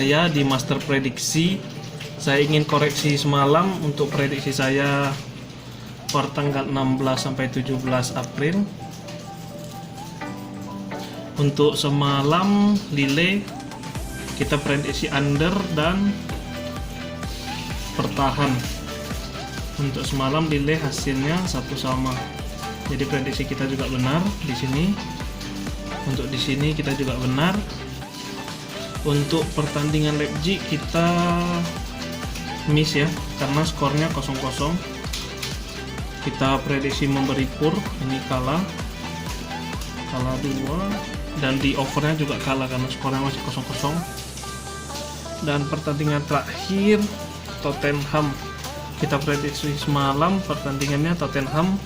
saya di master prediksi. Saya ingin koreksi semalam untuk prediksi saya per tanggal 16 sampai 17 April. Untuk semalam lile kita prediksi under dan bertahan. Untuk semalam lile hasilnya satu sama. Jadi prediksi kita juga benar di sini. Untuk di sini kita juga benar. Untuk pertandingan Leipzig kita miss ya, karena skornya 0-0. Kita prediksi memberi pur, ini kalah 2, dan di overnya juga kalah karena skornya masih 0-0. Dan pertandingan terakhir Tottenham, kita prediksi semalam pertandingannya Tottenham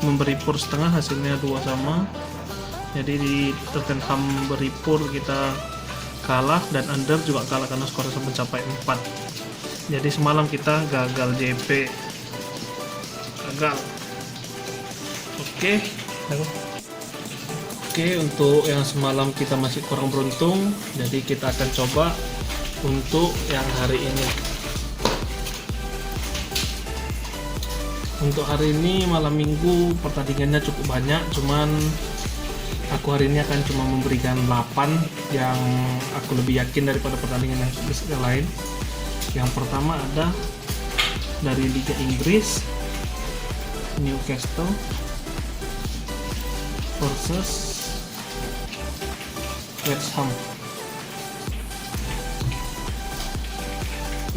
memberi pur setengah, hasilnya 2 sama. Jadi di Tottenham beri pur kita kalah, dan under juga kalah karena skornya mencapai 4. Jadi semalam kita gagal JP, gagal. Oke, untuk yang semalam kita masih kurang beruntung, jadi kita akan coba untuk yang hari ini. Untuk hari ini malam minggu pertandingannya cukup banyak, cuman aku hari ini akan cuma memberikan 8 yang aku lebih yakin daripada pertandingan yang lain. Yang pertama ada dari Liga Inggris, Newcastle versus West Ham.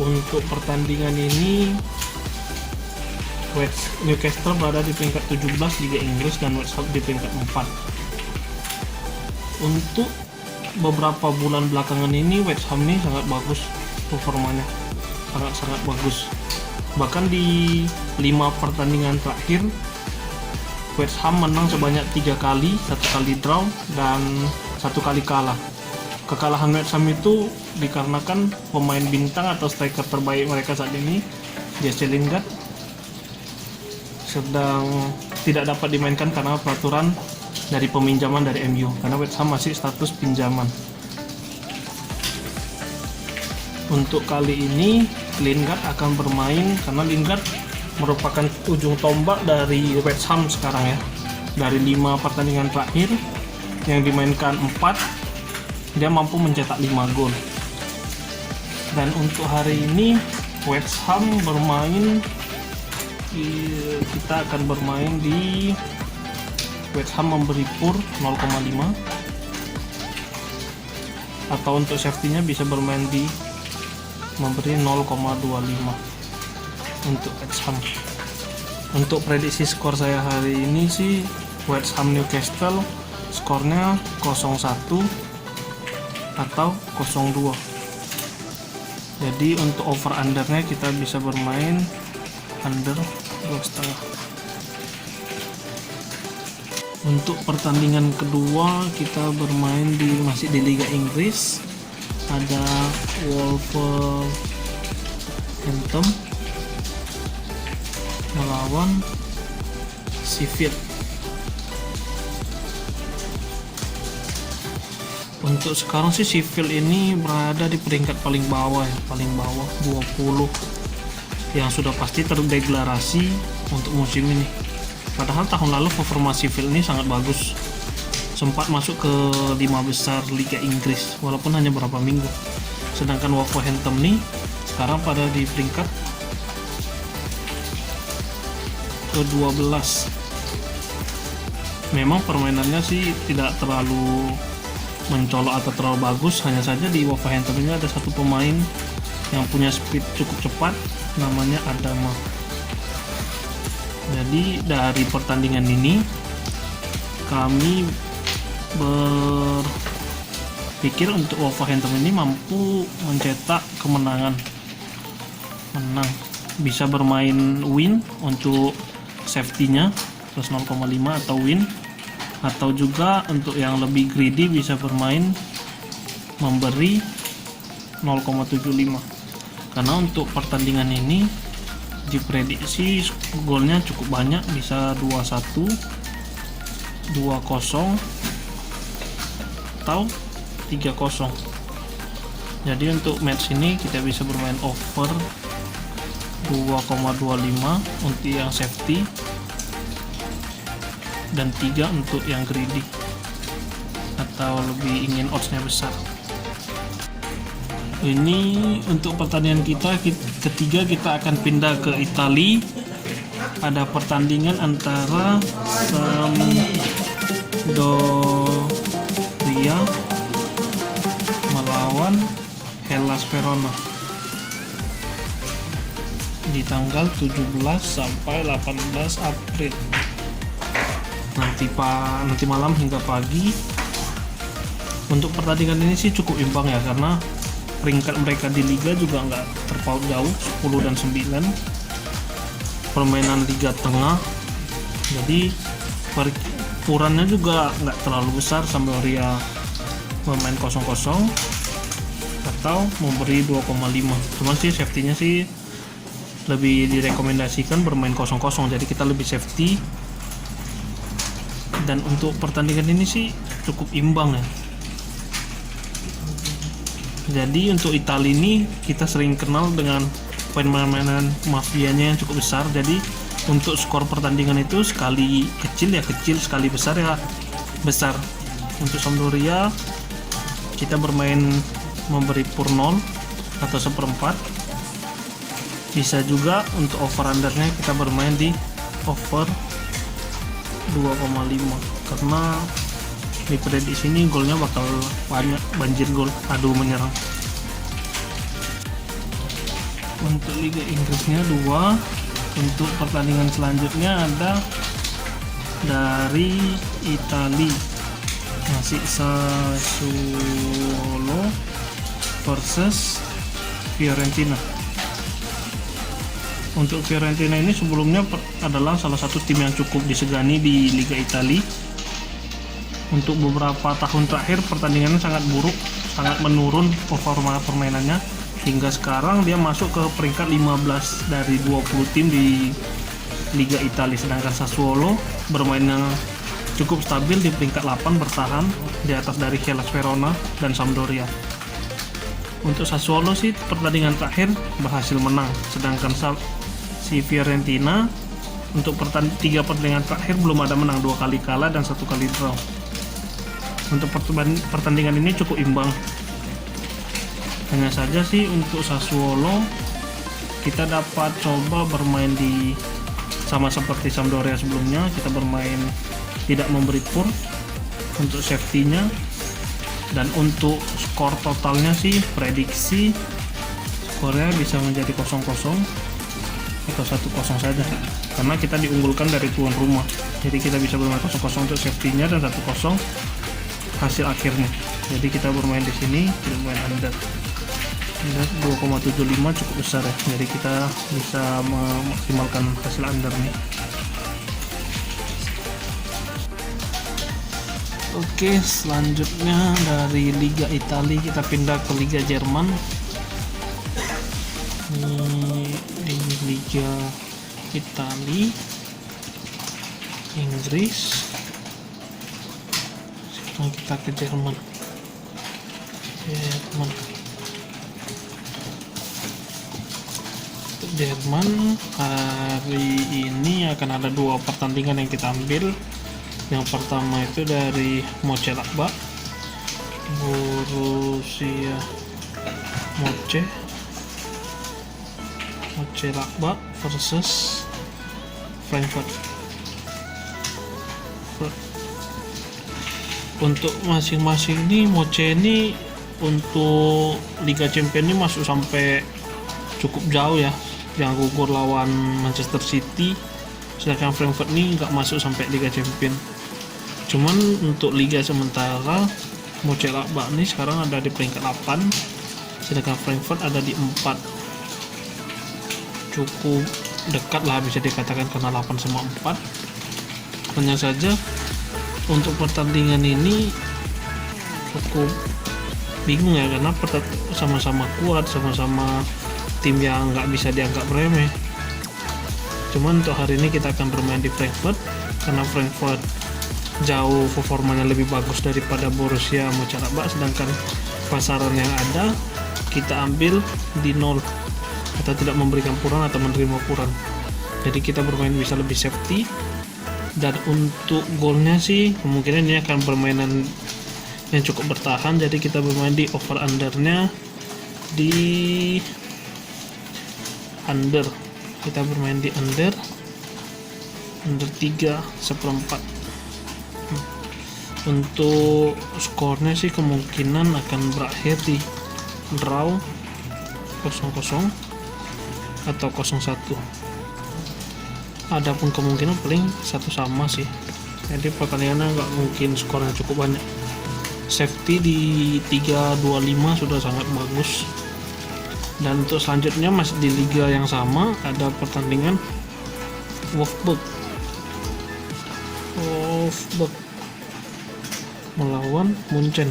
Untuk pertandingan ini Newcastle berada di peringkat 17 Liga Inggris dan West Ham di peringkat 4. Untuk beberapa bulan belakangan ini West Ham ini sangat bagus performanya, sangat bagus. Bahkan di 5 pertandingan terakhir West Ham menang sebanyak 3 kali, 1 kali draw dan 1 kali kalah. Kekalahan West Ham itu dikarenakan pemain bintang atau striker terbaik mereka saat ini, Jesse Lingard, sedang tidak dapat dimainkan karena peraturan dari peminjaman dari MU, karena West Ham masih status pinjaman. Untuk kali ini Lingard akan bermain karena Lingard merupakan ujung tombak dari West Ham sekarang ya. Dari 5 pertandingan terakhir yang dimainkan 4, dia mampu mencetak 5 gol. Dan untuk hari ini West Ham bermain kita akan bermain di West Ham memberi pur 0,5, atau untuk safety-nya bisa bermain di memberi 0,25 untuk West Ham. Untuk prediksi skor saya hari ini sih West Ham Newcastle skornya 0-1 atau 0-2. Jadi untuk over undernya kita bisa bermain under 2,5. Untuk pertandingan kedua kita bermain masih di Liga Inggris. Ada Wolverhampton melawan Sheffield. Untuk sekarang sih Sheffield ini berada di peringkat paling bawah ya, paling bawah 20, yang sudah pasti terdegradasi untuk musim ini. Padahal tahun lalu performa Sheffield ini sangat bagus, sempat masuk ke 5 besar Liga Inggris walaupun hanya beberapa minggu. Sedangkan Wolverhampton nih sekarang pada di peringkat ke-12. Memang permainannya sih tidak terlalu mencolok atau terlalu bagus, hanya saja di Wolverhampton ini ada satu pemain yang punya speed cukup cepat, namanya Adama. Jadi dari pertandingan ini kami berpikir untuk Wolverhampton ini mampu mencetak kemenangan, bisa bermain win untuk safety-nya plus 0,5 atau win, atau juga untuk yang lebih greedy bisa bermain memberi 0,75. Karena untuk pertandingan ini diprediksi golnya cukup banyak, bisa 2-1, 2-0 atau 3-0. Jadi untuk match ini kita bisa bermain over 2,25 untuk yang safety dan 3 untuk yang greedy atau lebih ingin oddsnya besar. Ini untuk pertandingan kita ketiga, kita akan pindah ke Italia. Ada pertandingan antara Sampdoria melawan Hellas Verona di tanggal 17 sampai 18 April. Nanti malam hingga pagi. Untuk pertandingan ini sih cukup imbang ya, karena peringkat mereka di liga juga nggak terpaut jauh, 10 dan 9. Permainan liga tengah, jadi ukurannya juga nggak terlalu besar. Sampdoria bermain 0-0 atau memberi 2,5. Cuman sih safety-nya sih lebih direkomendasikan bermain 0-0, jadi kita lebih safety. Dan untuk pertandingan ini sih cukup imbang ya. Jadi untuk Italia ini kita sering kenal dengan permainan mafianya yang cukup besar. Jadi untuk skor pertandingan itu sekali kecil ya kecil, sekali besar ya besar. Untuk Sampdoria kita bermain memberi per 0 atau 1/4. Bisa juga untuk over undernya kita bermain di over 2,5 karena di prediksi ini golnya bakal banyak, banjir gol, adu menyerang. Untuk Liga Inggrisnya 2. Untuk pertandingan selanjutnya ada dari Italia, masih Sassuolo versus Fiorentina. Untuk Fiorentina ini sebelumnya adalah salah satu tim yang cukup disegani di Liga Italia. Untuk beberapa tahun terakhir pertandingannya sangat buruk, sangat menurun performa permainannya, hingga sekarang dia masuk ke peringkat 15 dari 20 tim di Liga Italia. Sedangkan Sassuolo bermainnya cukup stabil di peringkat 8, bertahan di atas dari Hellas Verona dan Sampdoria. Untuk Sassuolo sih pertandingan terakhir berhasil menang, sedangkan si Fiorentina untuk 3 pertandingan terakhir belum ada menang, 2 kali kalah dan 1 kali draw. Untuk pertandingan ini cukup imbang. Hanya saja sih untuk Sassuolo kita dapat coba bermain di sama seperti Sampdoria sebelumnya, kita bermain tidak memberi pur untuk safety-nya. Dan untuk skor totalnya sih prediksi skornya bisa menjadi 0-0 atau 1-0 saja, karena kita diunggulkan dari tuan rumah. Jadi kita bisa bermain 0-0 untuk safety-nya dan 1-0 hasil akhirnya. Jadi kita bermain di sini, kita bermain under 2,75 cukup besar ya. Jadi kita bisa memaksimalkan hasil under nih. Oke, selanjutnya dari Liga Italia kita pindah ke Liga Jerman. Di Liga Italia, Inggris. Sekarang kita ke Jerman. Jerman hari ini akan ada 2 pertandingan yang kita ambil. Yang pertama itu dari Mönchengladbach, Borussia Mönchengladbach versus Frankfurt. Untuk masing-masing ini Moce ini untuk Liga Champions ini masuk sampai cukup jauh ya, yang gugur lawan Manchester City. Sedangkan Frankfurt ini nggak masuk sampai Liga Champions. Cuman untuk liga sementara Mönchengladbach ini sekarang ada di peringkat 8, sedangkan Frankfurt ada di 4. Cukup dekat lah bisa dikatakan, karena 8 sama 4. Hanya saja untuk pertandingan ini cukup bingung ya, karena sama-sama kuat, sama-sama tim yang nggak bisa dianggap remeh. Cuman untuk hari ini kita akan bermain di Frankfurt, karena Frankfurt jauh performanya lebih bagus daripada Borussia Mönchengladbach. Sedangkan pasaran yang ada kita ambil di 0 atau tidak memberikan puran atau menerima puran. Jadi kita bermain bisa lebih safety. Dan untuk golnya sih kemungkinan ini akan permainan yang cukup bertahan, jadi kita bermain di over undernya di under. Kita bermain di under 3/4. Untuk skornya sih kemungkinan akan berakhir di draw 0-0 atau 0-1. Adapun kemungkinan paling 1 sama sih. Jadi pertandingannya nggak mungkin skornya cukup banyak. Safety di 3-2-5 sudah sangat bagus. Dan untuk selanjutnya masih di liga yang sama, ada pertandingan Wolfsburg melawan Munchen.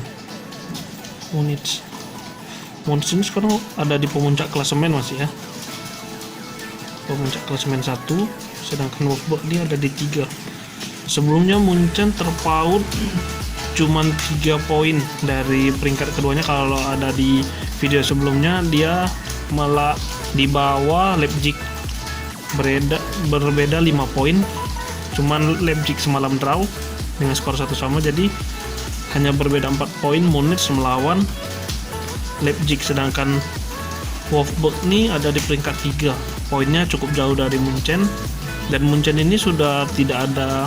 Munchen sekarang ada di pemuncak klasemen masih ya. Pemuncak klasemen 1, sedangkan Wolfsburg dia ada di 3. Sebelumnya Munchen terpaut cuman 3 poin dari peringkat keduanya. Kalau ada di video sebelumnya, dia malah di bawah Leipzig, berbeda 5 poin. Cuman Leipzig semalam draw dengan skor 1 sama, jadi hanya berbeda 4 poin Munich melawan Leipzig. Sedangkan Wolfsburg ini ada di peringkat 3, poinnya cukup jauh dari Munchen. Dan Munchen ini sudah tidak ada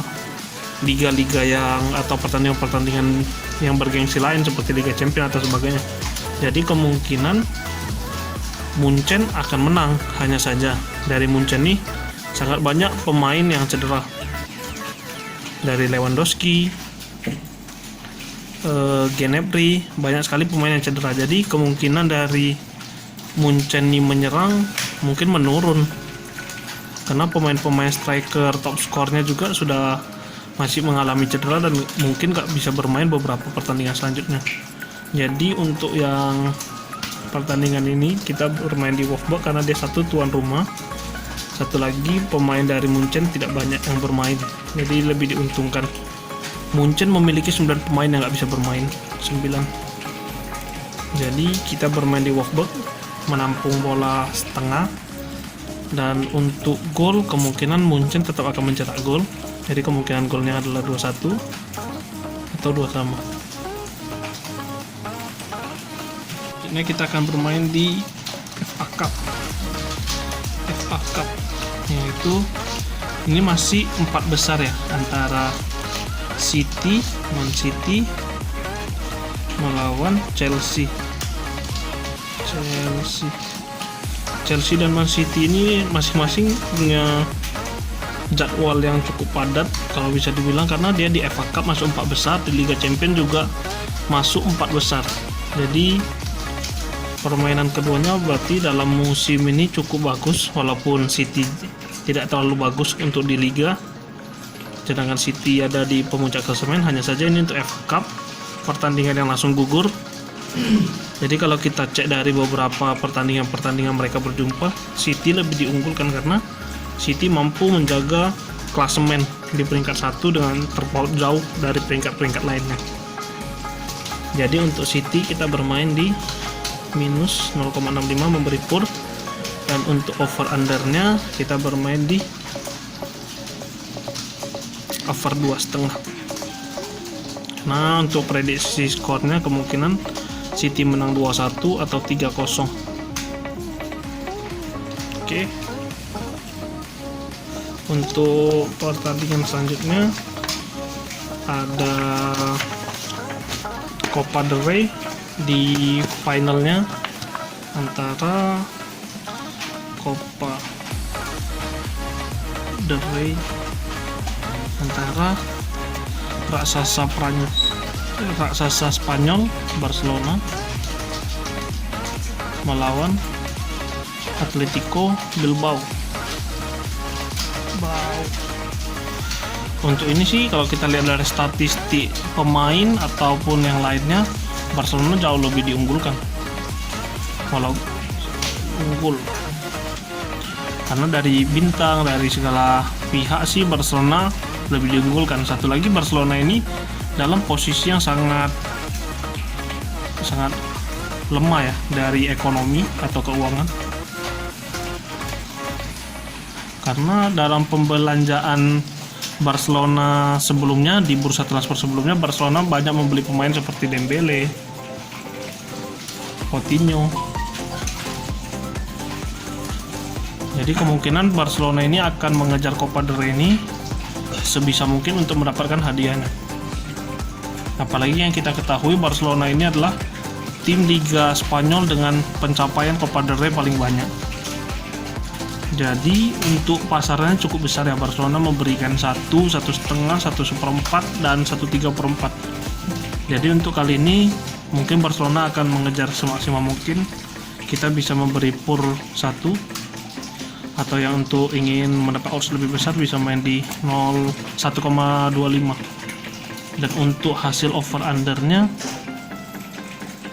liga-liga yang atau pertandingan-pertandingan yang bergengsi lain seperti Liga Champions atau sebagainya. Jadi kemungkinan Munchen akan menang. Hanya saja dari Munchen nih sangat banyak pemain yang cedera, dari Lewandowski, Gnabry, banyak sekali pemain yang cedera. Jadi kemungkinan dari Munchen ini menyerang mungkin menurun, karena pemain-pemain striker top skornya juga sudah masih mengalami cedera dan mungkin gak bisa bermain beberapa pertandingan selanjutnya. Jadi untuk yang pertandingan ini kita bermain di Wolfsburg karena dia satu tuan rumah, satu lagi pemain dari Munchen tidak banyak yang bermain, jadi lebih diuntungkan. Munchen memiliki 9 pemain yang gak bisa bermain, 9. Jadi kita bermain di Wolfsburg, menampung bola setengah. Dan untuk gol kemungkinan Munchen tetap akan mencetak gol. Jadi kemungkinan golnya adalah 2-1 atau 2 sama. Ini kita akan bermain di FA Cup, yaitu ini masih 4 besar ya, antara Man City melawan Chelsea dan Man City ini masing-masing punya jadwal yang cukup padat kalau bisa dibilang, karena dia di FA Cup masuk 4 besar, di Liga Champions juga masuk 4 besar. Jadi permainan keduanya berarti dalam musim ini cukup bagus, walaupun City tidak terlalu bagus untuk di Liga, sedangkan City ada di pemuncak klasemen. Hanya saja ini untuk FA Cup pertandingan yang langsung gugur. Jadi kalau kita cek dari beberapa pertandingan mereka berjumpa, City lebih diunggulkan karena City mampu menjaga klasemen di peringkat 1 dengan terpaut jauh dari peringkat-peringkat lainnya. Jadi untuk City kita bermain di minus 0,65 memberi pur, dan untuk over undernya kita bermain di over 2,5. Nah untuk prediksi skornya kemungkinan City menang 2-1 atau 3-0. Oke. Untuk pertandingan selanjutnya ada Copa del Rey di finalnya antara Copa del Rey antara raksasa Spanyol Barcelona melawan Atletico Bilbao. Untuk ini sih kalau kita lihat dari statistik pemain ataupun yang lainnya, Barcelona jauh lebih diunggulkan. Walau unggul karena dari bintang, dari segala pihak sih Barcelona lebih diunggulkan. Satu lagi, Barcelona ini dalam posisi yang sangat lemah ya dari ekonomi atau keuangan. Karena dalam pembelanjaan Barcelona sebelumnya, di bursa transfer sebelumnya, Barcelona banyak membeli pemain seperti Dembele, Coutinho. Jadi kemungkinan Barcelona ini akan mengejar Copa del Rey ini sebisa mungkin untuk mendapatkan hadiahnya. Apalagi yang kita ketahui, Barcelona ini adalah tim Liga Spanyol dengan pencapaian Copa del Rey paling banyak. Jadi untuk pasarnya cukup besar ya. Barcelona memberikan 1,5, 1/4, dan 1/3/4. Jadi untuk kali ini mungkin Barcelona akan mengejar semaksimal mungkin. Kita bisa memberi pur 1, atau yang untuk ingin mendapat odds lebih besar bisa main di 1,25. Dan untuk hasil over undernya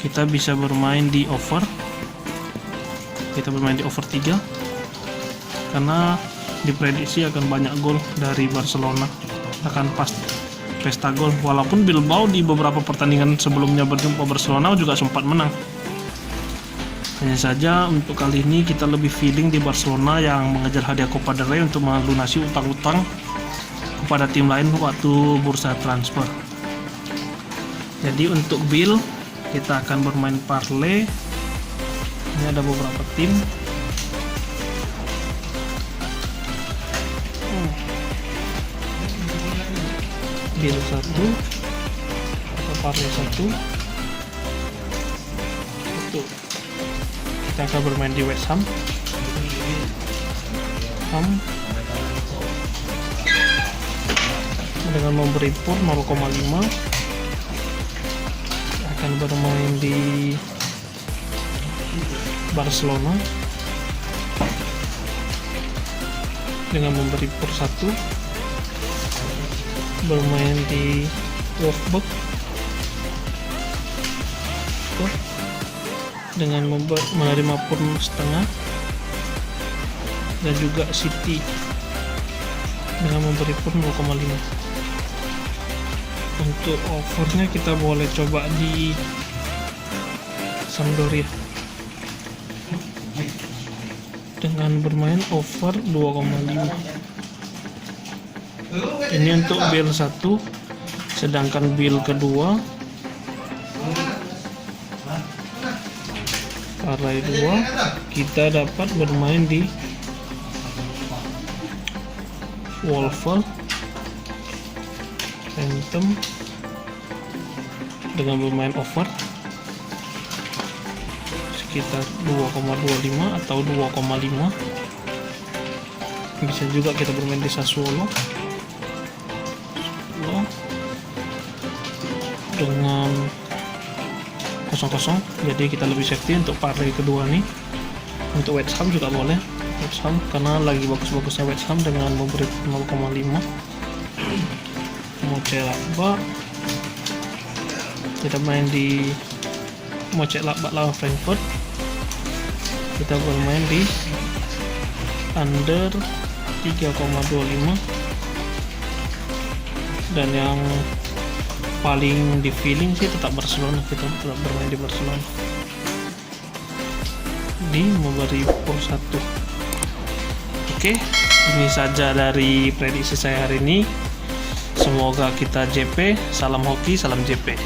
kita bisa bermain di over. Kita bermain di over 3 karena diprediksi akan banyak gol dari Barcelona, akan pesta gol. Walaupun Bilbao di beberapa pertandingan sebelumnya berjumpa Barcelona juga sempat menang. Hanya saja untuk kali ini kita lebih feeling di Barcelona yang mengejar hadiah Copa del Rey untuk melunasi utang-utang kepada tim lain waktu bursa transfer. Jadi untuk bill kita akan bermain parlay. Ini ada beberapa tim. Bill 1 atau parlay 1. Kita akan bermain di West Ham. Dengan memberi pur 0,5 akan bermain di Barcelona dengan memberi pur 1, bermain di Wolfsburg dengan menerima pur 0,5, dan juga City dengan memberi pur 0,5. Untuk overnya kita boleh coba di Sampdoria dengan bermain over 2,5. Ini untuk bill 1, sedangkan bill kedua parlay 2 kita dapat bermain di Wolverhampton dengan bermain over sekitar 2,25 atau 2,5. Bisa juga kita bermain di Sassuolo dengan 0,0, jadi kita lebih safety untuk parlay kedua nih. Untuk West Ham juga boleh, West Ham karena lagi bagus-bagusnya West Ham dengan memberi 0,5. Mönchengladbach kita main di Mönchengladbach lawan Frankfurt, kita bermain di under 3,25, dan yang paling di feeling sih tetap Barcelona. Kita tetap bermain di Barcelona di memberi pur 1. Oke, ini saja dari prediksi saya hari ini. Semoga kita JP. Salam hoki, salam JP.